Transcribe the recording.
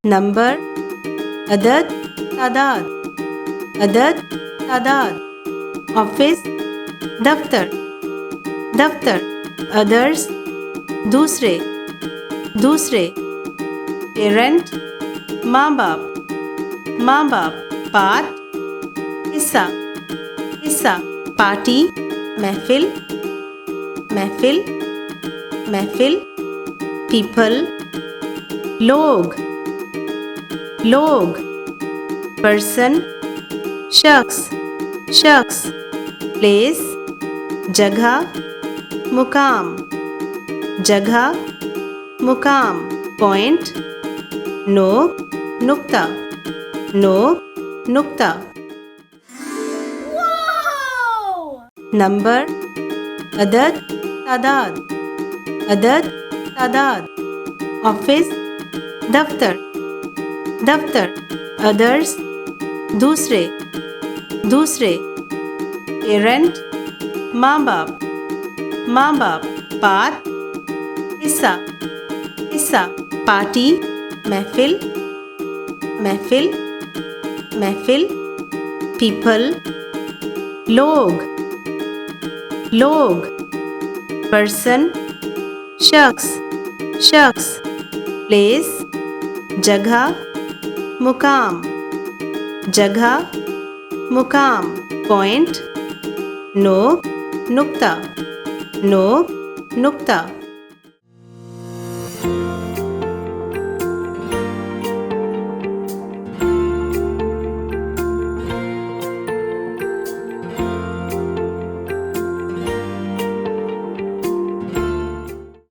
Number, अदद, तादाद, अदद, तादाद। ऑफिस, दफ्तर, दफ्तर। अदर्स, दूसरे, दूसरे। पेरेंट, माँ बाप, माँ बाप। पार्ट, हिस्सा, हिस्सा। पार्टी, महफिल, महफिल, महफिल। पीपल, लोग, लोग। पर्सन, शख्स, शख्स। प्लेस, जगह, मुकाम, जगह, मुकाम। पॉइंट, नोक, नुक्ता, नोक, नुक्ता। नंबर, अदद, तादाद, अदद, तादाद। ऑफिस, दफ्तर, दफ्तर। अदर्स, दूसरे, दूसरे। पेरेंट, माँ बाप, माँ बाप। पार्ट, हिस्सा, हिस्सा। पार्टी, महफिल, महफिल, महफिल। पीपल, लोग, लोग। पर्सन, शख्स, शख्स। प्लेस, जगह, मुकाम, जगह, मुकाम। पॉइंट, नोक, नुक्ता, नोक, नुक्ता।